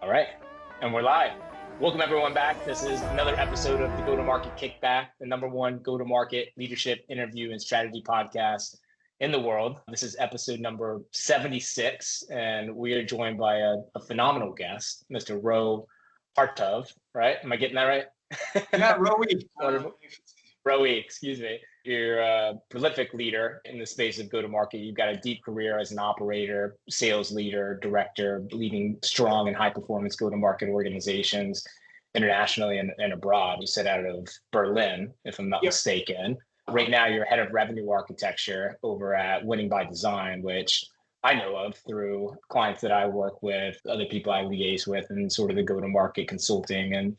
All right, and we're live. Welcome everyone back. This is another episode of the Go-to-Market Kickback, the #1 go-to-market leadership interview and strategy podcast in the world. This is episode number 76, and we are joined by a phenomenal guest, Mr. Roee Hatuv, right? Am I getting that right? Yeah, Roee. Roee, excuse me. You're a prolific leader in the space of go-to-market. You've got a deep career as an operator, sales leader, director, leading strong and high-performance go-to-market organizations internationally and abroad. You sit out of Berlin, if I'm not mistaken. Right now, you're head of revenue architecture over at Winning by Design, which I know of through clients that I work with, other people I liaise with, and sort of the go-to-market consulting and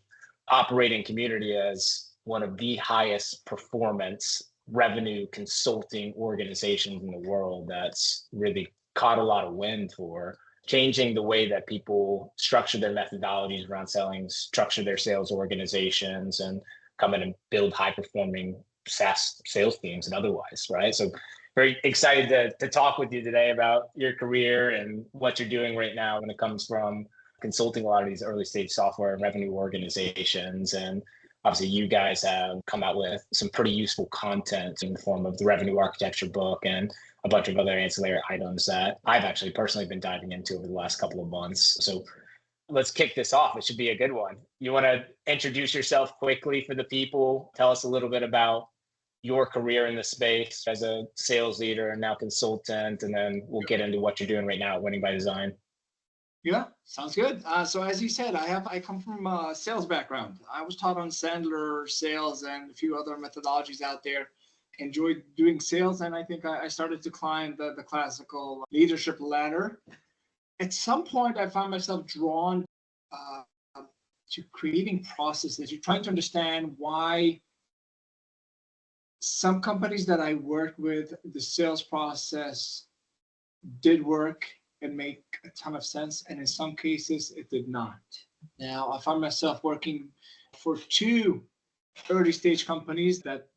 operating community as one of the highest performance revenue consulting organizations in the world that's really caught a lot of wind for changing the way that people structure their methodologies around selling, structure their sales organizations, and come in and build high-performing SaaS sales teams and otherwise, right? So very excited to talk with you today about your career and what you're doing right now when it comes from consulting a lot of these early stage software and revenue organizations. And obviously, you guys have come out with some pretty useful content in the form of the revenue architecture book and a bunch of other ancillary items that I've actually personally been diving into over the last couple of months. So let's kick this off. It should be a good one. You want to introduce yourself quickly for the people? Tell us a little bit about your career in the space as a sales leader and now consultant, and then we'll get into what you're doing right now at Winning by Design. Yeah, sounds good. So as you said, I come from a sales background. I was taught on Sandler sales and a few other methodologies out there. Enjoyed doing sales, and I think I started to climb the classical leadership ladder. At some point, I found myself drawn to creating processes, to trying to understand why some companies that I worked with, the sales process did work and make a ton of sense, and in some cases it did not. Now I found myself working for two early stage companies that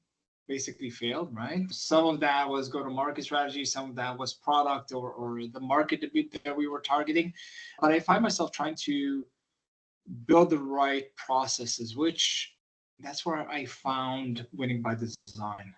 basically failed, right? Some of that was go-to-market strategy, some of that was product or the market that we were targeting. But I find myself trying to build the right processes, which that's where I found Winning by Design.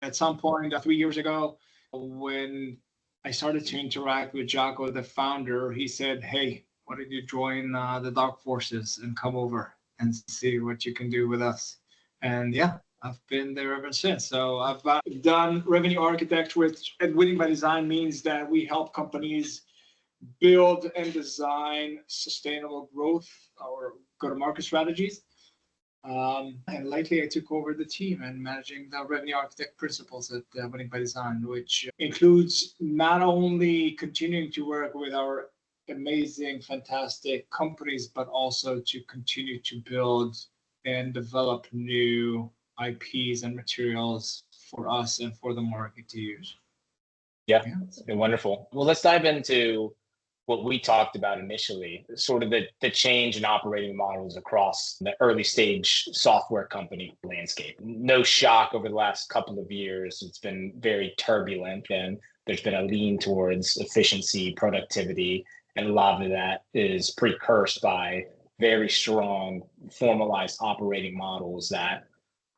At some point 3 years ago, when I started to interact with Jocko, the founder, he said, "Hey, why don't you join the Dark Forces and come over and see what you can do with us?" And yeah, I've been there ever since. So I've done revenue architecture at Winning by Design. Means that we help companies build and design sustainable growth or go-to-market strategies. And lately I took over the team and managing the revenue architect principles at Winning by Design, which includes not only continuing to work with our amazing, fantastic companies, but also to continue to build and develop new IPs and materials for us and for the market to use. Yeah. Wonderful. Well, let's dive into what we talked about initially, sort of the change in operating models across the early stage software company landscape. No shock over the last couple of years. It's been very turbulent, and there's been a lean towards efficiency, productivity, and a lot of that is precursed by very strong formalized operating models that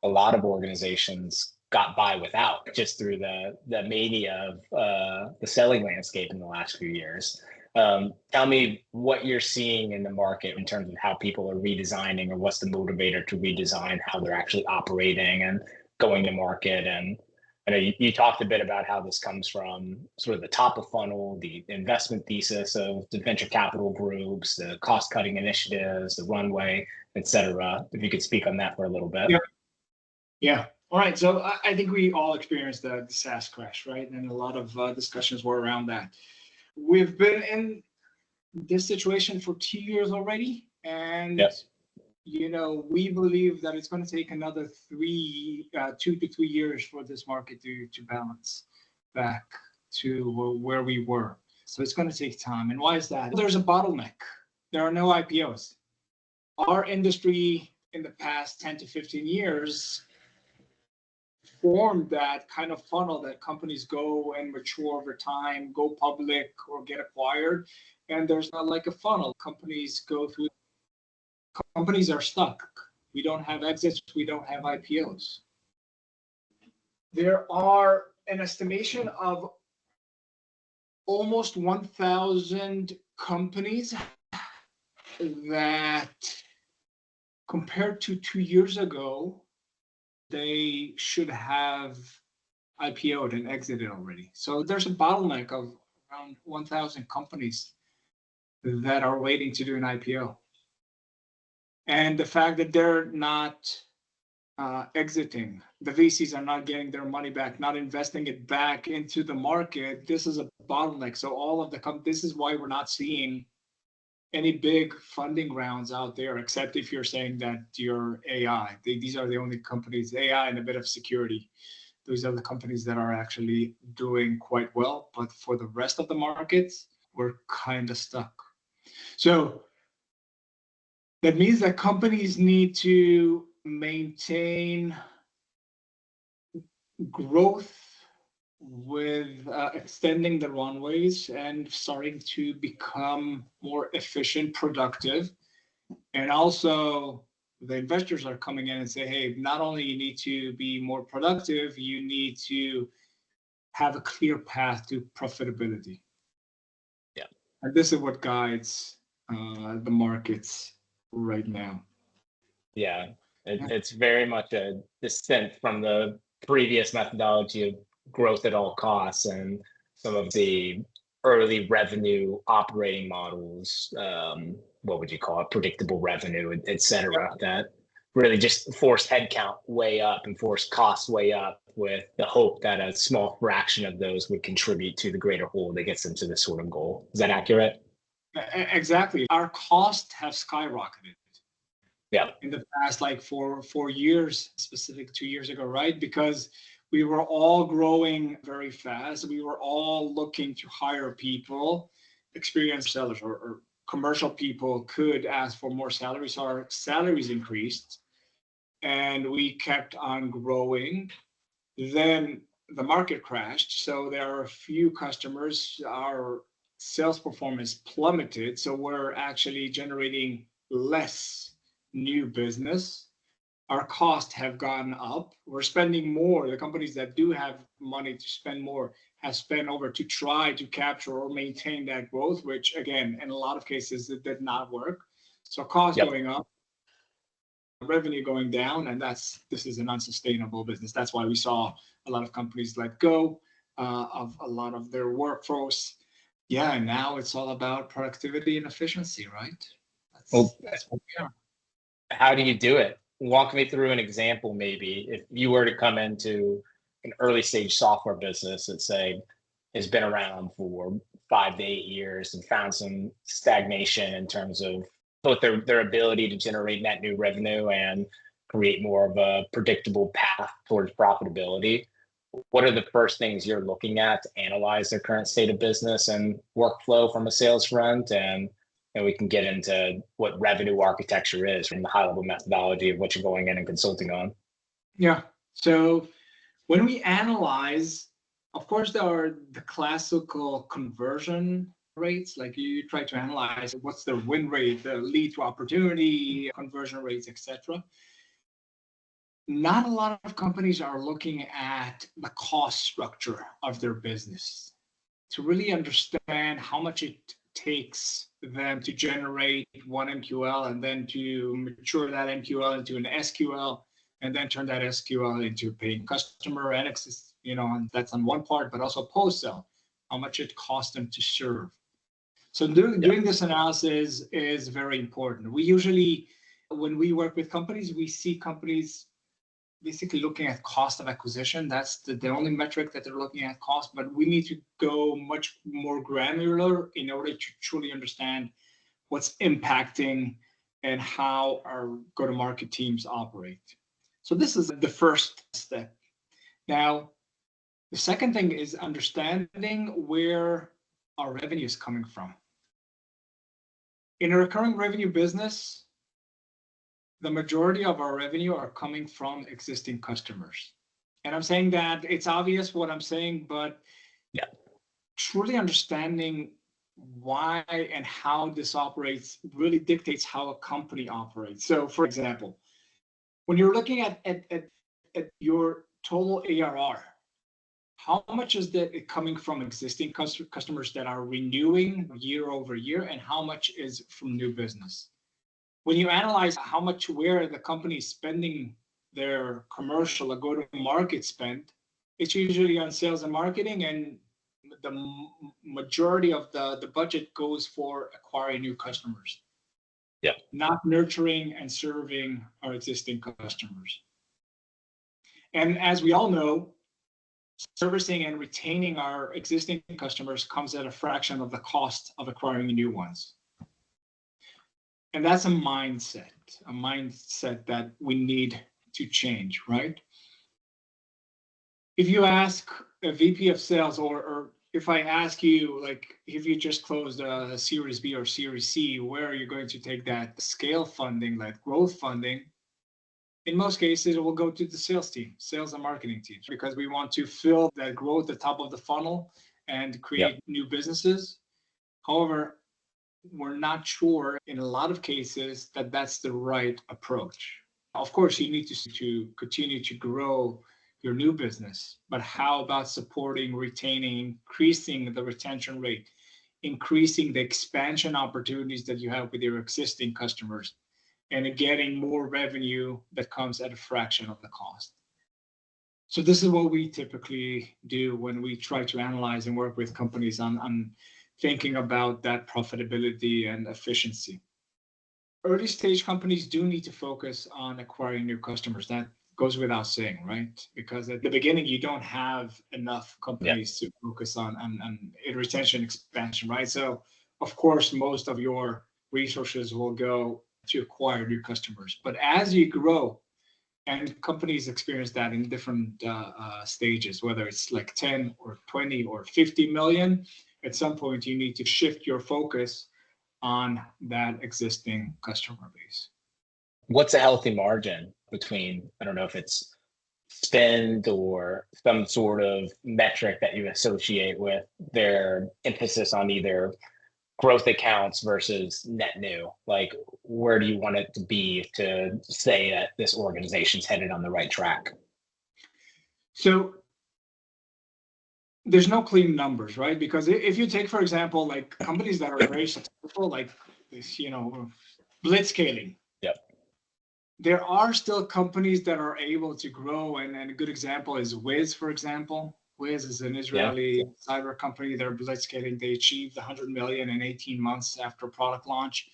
a lot of organizations got by without just through the mania of the selling landscape in the last few years. Tell me what you're seeing in the market in terms of how people are redesigning, or what's the motivator to redesign how they're actually operating and going to market. And I know you talked a bit about how this comes from sort of the top of funnel, the investment thesis of the venture capital groups, the cost cutting initiatives, the runway, et cetera. If you could speak on that for a little bit. Yeah. All right. So I think we all experienced the SaaS crash, right? And a lot of discussions were around that. We've been in this situation for 2 years already, and we believe that it's going to take another 2 to 3 years for this market to balance back to where we were. So it's going to take time. And why is that? There's a bottleneck. There are no IPOs. Our industry in the past 10 to 15 years form that kind of funnel that companies go and mature over time, go public or get acquired. And there's not like a funnel. Companies go through, companies are stuck. We don't have exits, we don't have IPOs. There are an estimation of almost 1,000 companies that, compared to 2 years ago, they should have IPO'd and exited already. So there's a bottleneck of around 1,000 companies that are waiting to do an IPO. And the fact that they're not exiting, the VCs are not getting their money back, not investing it back into the market, this is a bottleneck. So all of the this is why we're not seeing any big funding rounds out there, except if you're saying that you're AI. These are the only companies, AI and a bit of security. Those are the companies that are actually doing quite well. But for the rest of the markets, we're kind of stuck. So that means that companies need to maintain growth with extending the runways and starting to become more efficient, productive. And also the investors are coming in and say, hey, not only you need to be more productive, you need to have a clear path to profitability. Yeah. And this is what guides the markets right now. Yeah, it's very much a descent from the previous methodology of growth at all costs and some of the early revenue operating models, what would you call it, predictable revenue, et cetera, that really just force headcount way up and force costs way up with the hope that a small fraction of those would contribute to the greater whole that gets them to this sort of goal. Is that accurate? Exactly. Our costs have skyrocketed. Yeah. In the past, like for 4 years, specific 2 years ago, right? Because we were all growing very fast. We were all looking to hire people, experienced sellers or commercial people could ask for more salaries. So our salaries increased and we kept on growing. Then the market crashed. So there are a few customers, our sales performance plummeted. So we're actually generating less new business. Our costs have gone up. We're spending more. The companies that do have money to spend more have spent over to try to capture or maintain that growth, which again, in a lot of cases, it did not work. So costs going up, revenue going down, and this is an unsustainable business. That's why we saw a lot of companies let go of a lot of their workforce. Yeah, and now it's all about productivity and efficiency, right? That's what we are. How do you do it? Walk me through an example, maybe. If you were to come into an early stage software business that, say, has been around for 5 to 8 years and found some stagnation in terms of both their ability to generate net new revenue and create more of a predictable path towards profitability, what are the first things you're looking at to analyze their current state of business and workflow from a sales front? And we can get into what revenue architecture is from the high level methodology of what you're going in and consulting on. Yeah. So when we analyze, of course, there are the classical conversion rates. Like you try to analyze what's the win rate, the lead to opportunity, conversion rates, etc. Not a lot of companies are looking at the cost structure of their business to really understand how much it takes them to generate one MQL and then to mature that MQL into an SQL and then turn that SQL into a paying customer and and that's on one part, but also post-sell, how much it costs them to serve. So doing this analysis is very important. We usually, when we work with companies, we see companies basically looking at cost of acquisition. That's the only metric that they're looking at, cost, but we need to go much more granular in order to truly understand what's impacting and how our go-to-market teams operate. So this is the first step. Now, the second thing is understanding where our revenue is coming from. In a recurring revenue business, the majority of our revenue are coming from existing customers. And I'm saying that it's obvious what I'm saying, but Yeah. truly understanding why and how this operates really dictates how a company operates. So, for example, when you're looking at your total ARR, how much is that coming from existing customers that are renewing year over year, and how much is from new business? When you analyze how much where the company is spending their commercial or go-to-market spend, it's usually on sales and marketing, and the majority of the budget goes for acquiring new customers. Yeah. Not nurturing and serving our existing customers. And as we all know, servicing and retaining our existing customers comes at a fraction of the cost of acquiring new ones. And that's a mindset that we need to change, right? If you ask a VP of sales, or if I ask you, like, if you just closed a Series B or Series C, where are you going to take that scale funding, like growth funding? In most cases, it will go to the sales team, sales and marketing teams, because we want to fill that growth, the top of the funnel, and create new businesses. However, we're not sure in a lot of cases that that's the right approach. Of course, you need to continue to grow your new business, but how about supporting, retaining, increasing the retention rate, increasing the expansion opportunities that you have with your existing customers, and getting more revenue that comes at a fraction of the cost? So this is what we typically do when we try to analyze and work with companies on thinking about that profitability and efficiency. Early stage companies do need to focus on acquiring new customers. That goes without saying, right? Because at the beginning, you don't have enough companies to focus on retention expansion, right? So of course, most of your resources will go to acquire new customers. But as you grow, and companies experience that in different stages, whether it's like 10 or 20 or 50 million, at some point you need to shift your focus on that existing customer base. What's a healthy margin between, I don't know if it's spend or some sort of metric that you associate with their emphasis on either growth accounts versus net new? Like, where do you want it to be to say that this organization's headed on the right track? So there's no clean numbers, right? Because if you take, for example, like companies that are very successful, like this, blitzscaling. Yep. There are still companies that are able to grow, and a good example is Wiz, for example. Wiz is an Israeli cyber company. They're blitzscaling. They achieved 100 million in 18 months after product launch.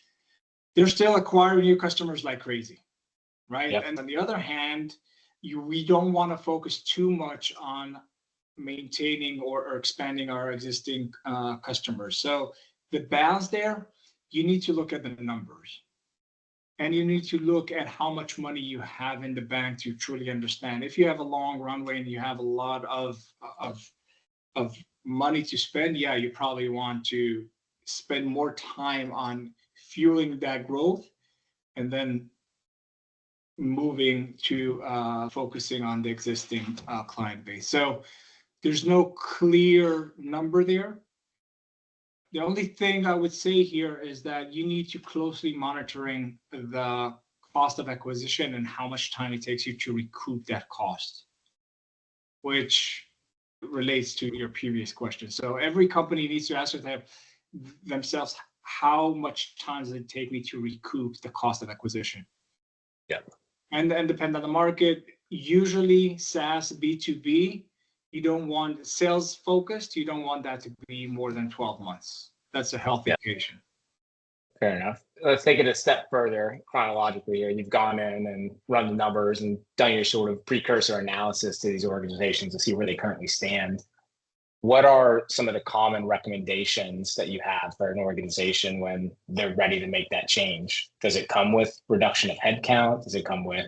They're still acquiring new customers like crazy, right? Yep. And on the other hand, we don't want to focus too much on maintaining or expanding our existing customers. So the balance there, you need to look at the numbers. And you need to look at how much money you have in the bank to truly understand. If you have a long runway and you have a lot of money to spend, you probably want to spend more time on fueling that growth and then moving to focusing on the existing client base. So there's no clear number there. The only thing I would say here is that you need to closely monitoring the cost of acquisition and how much time it takes you to recoup that cost, which relates to your previous question. So every company needs to ask themselves, how much time does it take me to recoup the cost of acquisition? Yeah. And depend on the market. Usually SaaS B2B, you don't want sales focused. You don't want that to be more than 12 months. That's a healthy patient. Fair enough. Let's take it a step further chronologically here. You've gone in and run the numbers and done your sort of precursor analysis to these organizations to see where they currently stand. What are some of the common recommendations that you have for an organization when they're ready to make that change? Does it come with reduction of headcount? Does it come with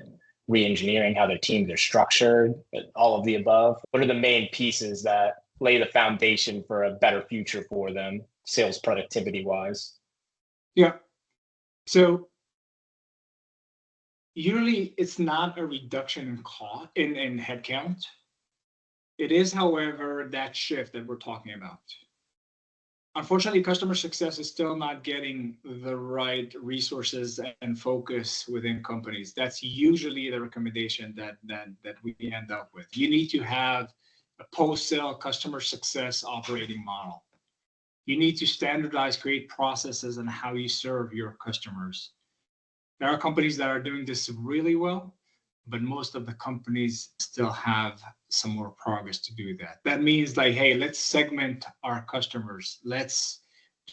re-engineering how their teams are structured? All of the above? What are the main pieces that lay the foundation for a better future for them, sales productivity wise? Yeah. So usually it's not a reduction in cost in headcount. It is, however, that shift that we're talking about. Unfortunately, customer success is still not getting the right resources and focus within companies. That's usually the recommendation that we end up with. You need to have a post-sale customer success operating model. You need to standardize, create processes on how you serve your customers. There are companies that are doing this really well, but most of the companies still have some more progress to do that. That means like, hey, let's segment our customers. Let's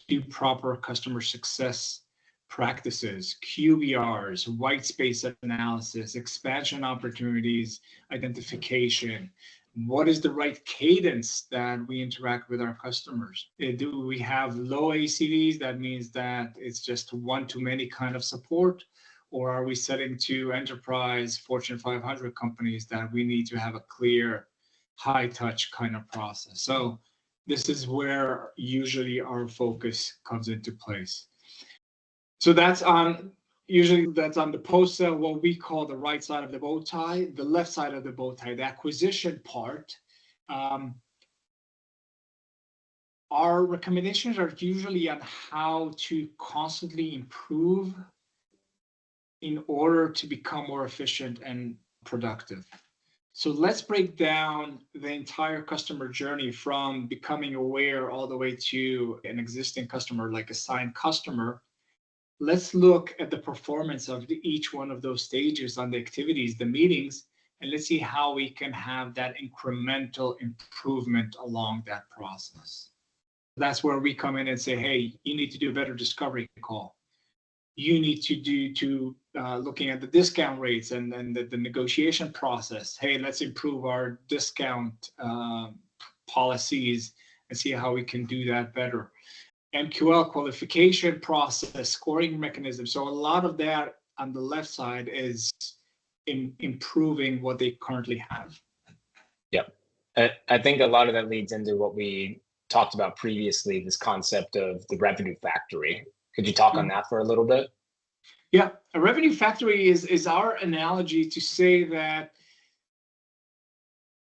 do proper customer success practices, QBRs, white space analysis, expansion opportunities, identification. What is the right cadence that we interact with our customers? Do we have low ACVs? That means that it's just one-to-many kind of support. Or are we setting to enterprise Fortune 500 companies that we need to have a clear, high touch kind of process? So this is where usually our focus comes into place. So usually that's on the post-sale, what we call the right side of the bow tie, the left side of the bow tie, the acquisition part. Our recommendations are usually on how to constantly improve in order to become more efficient and productive. So let's break down the entire customer journey from becoming aware all the way to an existing customer, like a signed customer. Let's look at the performance of each one of those stages on the activities, the meetings, and let's see how we can have that incremental improvement along that process. That's where we come in and say, hey, you need to do a better discovery call. You need to looking at the discount rates and the negotiation process. Hey, let's improve our discount policies and see how we can do that better. MQL, qualification process, scoring mechanism. So a lot of that on the left side is improving what they currently have. Yep. I think a lot of that leads into what we talked about previously, this concept of the revenue factory. Could you talk on that for a little bit? Yeah, a revenue factory is our analogy to say that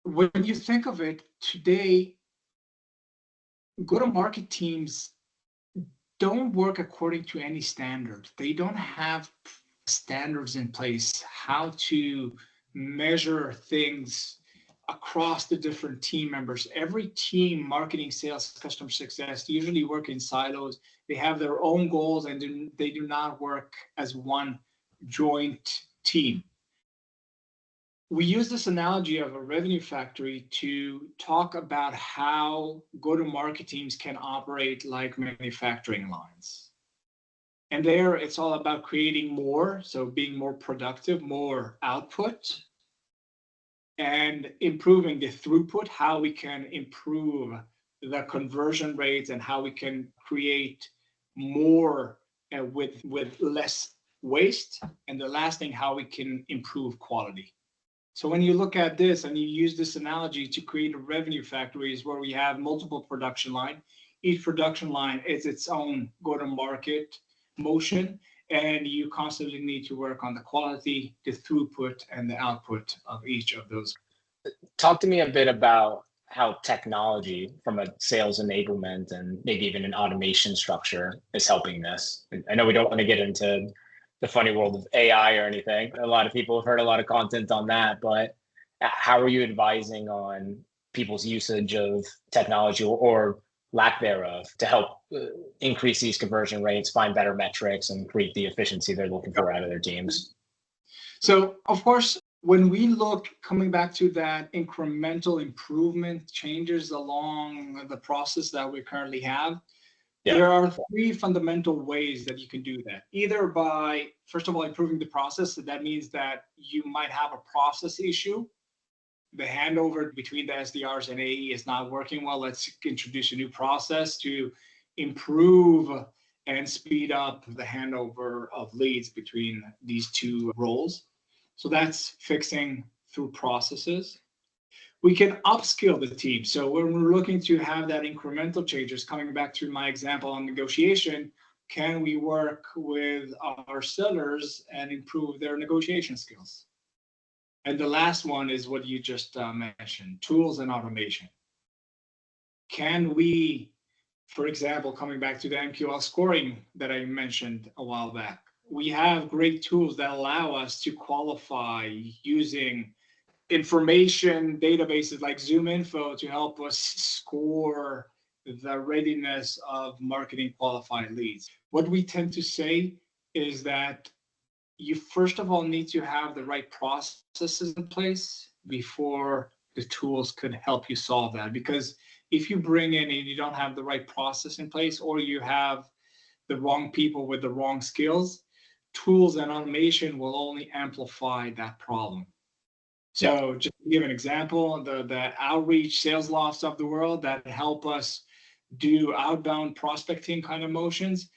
when you think of it today, go-to-market teams don't work according to any standard. They don't have standards in place, how to measure things across the different team members. Every team, marketing, sales, customer success, usually work in silos. They have their own goals and they do not work as one joint team. We use this analogy of a revenue factory to talk about how go-to-market teams can operate like manufacturing lines. And there it's all about creating more, so being more productive, more output, and improving the throughput, how we can improve the conversion rates and how we can create more with less waste. And the last thing, how we can improve quality. So when you look at this and you use this analogy to create a revenue factory is where we have multiple production line. Each production line is its own go-to-market motion, and you constantly need to work on the quality, the throughput, and the output of each of those. Talk to me a bit about how technology from a sales enablement and maybe even an automation structure is helping this. I know we don't want to get into the funny world of AI or anything. A lot of people have heard a lot of content on that, but how are you advising on people's usage of technology or lack thereof to help increase these conversion rates, find better metrics, and create the efficiency they're looking for out of their teams? So, of course, when we look, coming back to that incremental improvement changes along the process that we currently have, there are three fundamental ways that you can do that. Either by, first of all, improving the process. So that means that you might have a process issue. The handover between the SDRs and AE is not working well. Let's introduce a new process to improve and speed up the handover of leads between these two roles. So that's fixing through processes. We can upskill the team. So when we're looking to have that incremental changes, coming back to my example on negotiation, can we work with our sellers and improve their negotiation skills? And the last one is what you just mentioned, tools and automation. Can we, for example, coming back to the MQL scoring that I mentioned a while back, we have great tools that allow us to qualify using information databases like ZoomInfo to help us score the readiness of marketing qualified leads. What we tend to say is that you first of all need to have the right processes in place before the tools could help you solve that. Because if you bring in and you don't have the right process in place, or you have the wrong people with the wrong skills, tools and automation will only amplify that problem. So just to give an example, the outreach sales lofts of the world that help us do outbound prospecting kind of motions,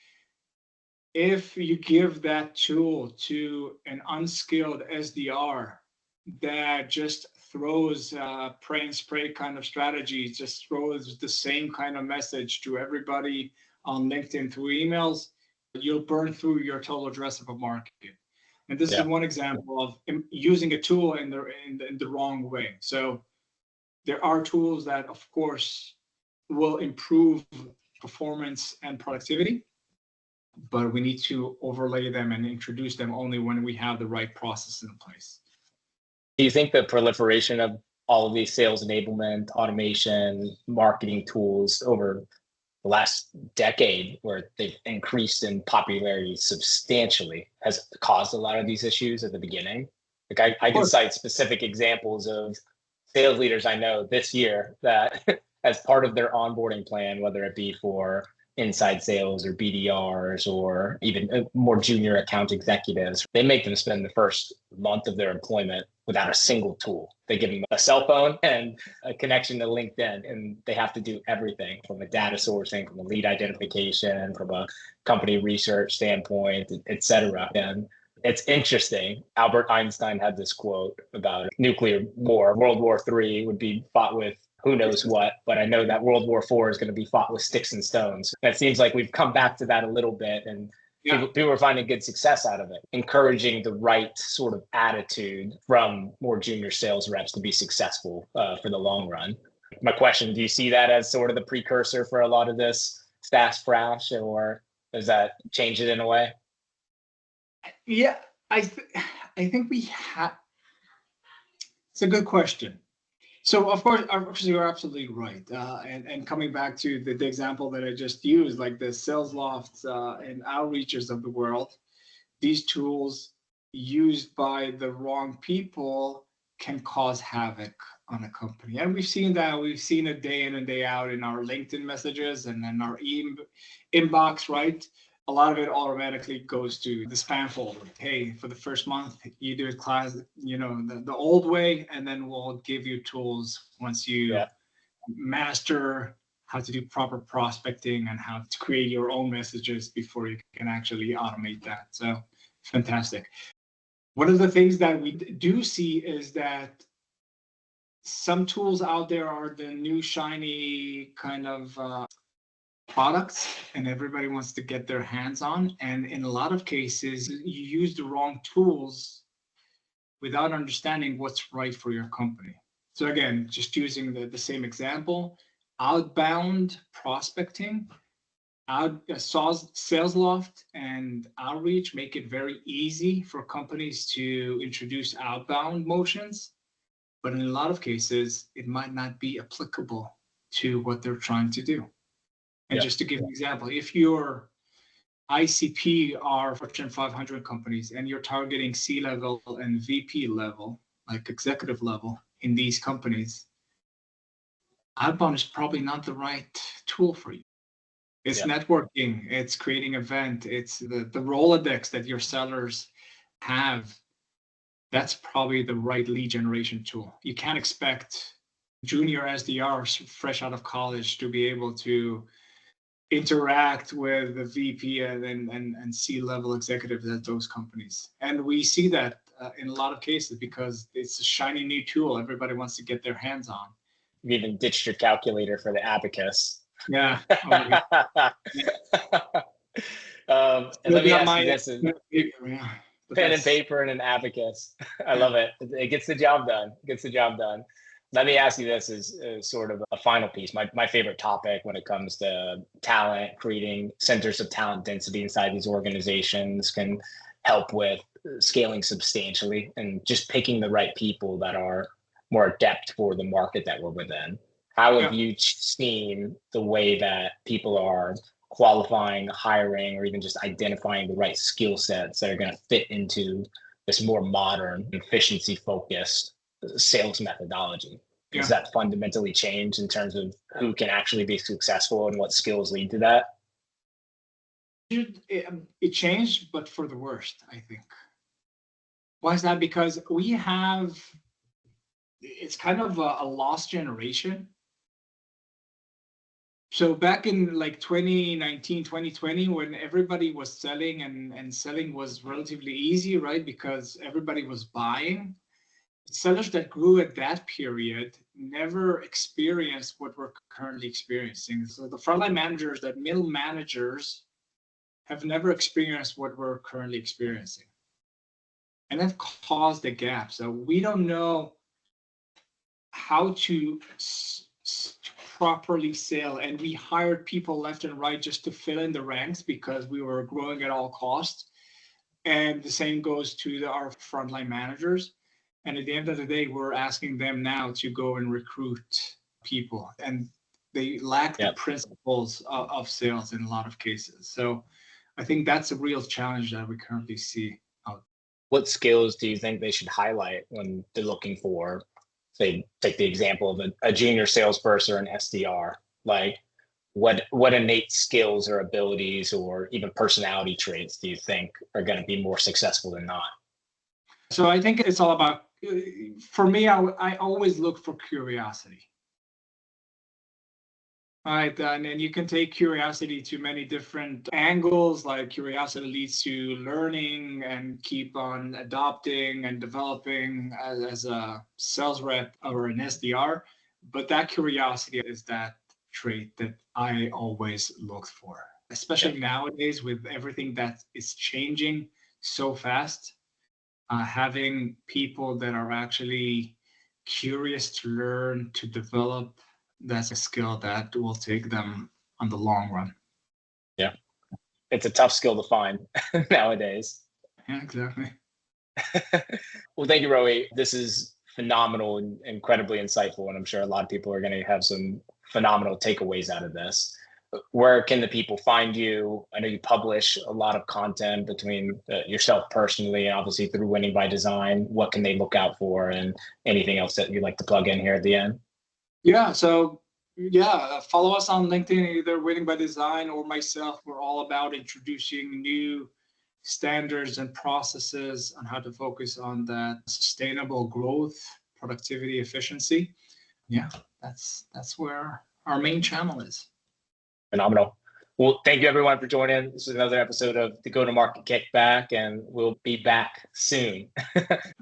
if you give that tool to an unskilled SDR that just throws pray and spray kind of strategy, just throws the same kind of message to everybody on LinkedIn through emails, you'll burn through your total addressable market. And this is one example of using a tool in the wrong way. So there are tools that, of course, will improve performance and productivity, but we need to overlay them and introduce them only when we have the right process in place. Do you think the proliferation of all of these sales enablement, automation, marketing tools over the last decade, where they've increased in popularity substantially, has caused a lot of these issues at the beginning? Like I can cite specific examples of sales leaders I know this year that as part of their onboarding plan, whether it be for inside sales or BDRs or even more junior account executives, they make them spend the first month of their employment without a single tool. They give them a cell phone and a connection to LinkedIn, and they have to do everything from a data sourcing, from a lead identification, from a company research standpoint, et cetera. And it's interesting. Albert Einstein had this quote about nuclear war. World War III would be fought with who knows what, but I know that World War IV is going to be fought with sticks and stones. And it seems like we've come back to that a little bit, and people are finding good success out of it, encouraging the right sort of attitude from more junior sales reps to be successful for the long run. My question, do you see that as sort of the precursor for a lot of this SaaS crash, or does that change it in a way? Yeah, I think we have. It's a good question. So of course, you're absolutely right. And coming back to the example that I just used, like the sales lofts and outreaches of the world, these tools used by the wrong people can cause havoc on a company. And we've seen that. We've seen it day in and day out in our LinkedIn messages and in our inbox, right? A lot of it automatically goes to the spam folder. Hey, for the first month, you do a class, the old way, and then we'll give you tools once you master how to do proper prospecting and how to create your own messages before you can actually automate that. So fantastic. One of the things that we do see is that some tools out there are the new shiny kind of products, and everybody wants to get their hands on. And in a lot of cases, you use the wrong tools without understanding what's right for your company. So again, just using the same example, outbound prospecting, sales loft and outreach make it very easy for companies to introduce outbound motions. But in a lot of cases, it might not be applicable to what they're trying to do. And just to give an example, if your ICP are Fortune 500 companies and you're targeting C-level and VP level, like executive level in these companies, outbound is probably not the right tool for you. It's networking, it's creating event, it's the Rolodex that your sellers have. That's probably the right lead generation tool. You can't expect junior SDRs fresh out of college to be able to interact with the VP and C-level executives at those companies. And we see that in a lot of cases because it's a shiny new tool everybody wants to get their hands on. You even ditched your calculator for the abacus. Yeah. And let me ask you this. Pen and paper and an abacus. I love it. It gets the job done. Gets the job done. Let me ask you this as sort of a final piece. My favorite topic when it comes to talent, creating centers of talent density inside these organizations can help with scaling substantially and just picking the right people that are more adept for the market that we're within. How have you seen the way that people are qualifying, hiring, or even just identifying the right skill sets that are going to fit into this more modern, efficiency focused sales methodology? Does that fundamentally change in terms of who can actually be successful and what skills lead to that? It changed, but for the worst, I think. Why is that? Because it's kind of a lost generation. So back in like 2019, 2020, when everybody was selling and selling was relatively easy, right? Because everybody was buying. Sellers that grew at that period never experienced what we're currently experiencing. So the frontline managers, that middle managers, have never experienced what we're currently experiencing. And that caused a gap. So we don't know how to properly sell. And we hired people left and right just to fill in the ranks because we were growing at all costs. And the same goes to our frontline managers. And at the end of the day, we're asking them now to go and recruit people. And they lack the principles of sales in a lot of cases. So I think that's a real challenge that we currently see out. What skills do you think they should highlight when they're looking for, say, take the example of a junior salesperson or an SDR? Like, what innate skills or abilities or even personality traits do you think are going to be more successful than not? So I think it's all about, for me, I always look for curiosity. All right, and then you can take curiosity to many different angles, like curiosity leads to learning and keep on adopting and developing as a sales rep or an SDR. But that curiosity is that trait that I always look for, especially nowadays with everything that is changing so fast. Having people that are actually curious to learn, to develop, that's a skill that will take them on the long run. Yeah. It's a tough skill to find nowadays. Yeah, exactly. Well, thank you, Roee. This is phenomenal and incredibly insightful. And I'm sure a lot of people are going to have some phenomenal takeaways out of this. Where can the people find you? I know you publish a lot of content between yourself personally and obviously through Winning by Design. What can they look out for, and anything else that you'd like to plug in here at the end? Yeah, so follow us on LinkedIn, either Winning by Design or myself. We're all about introducing new standards and processes on how to focus on that sustainable growth, productivity, efficiency. Yeah, that's where our main channel is. Phenomenal. Well, thank you everyone for joining. This is another episode of the Go-to-Market Kickback, and we'll be back soon.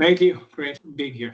Thank you. Great being here.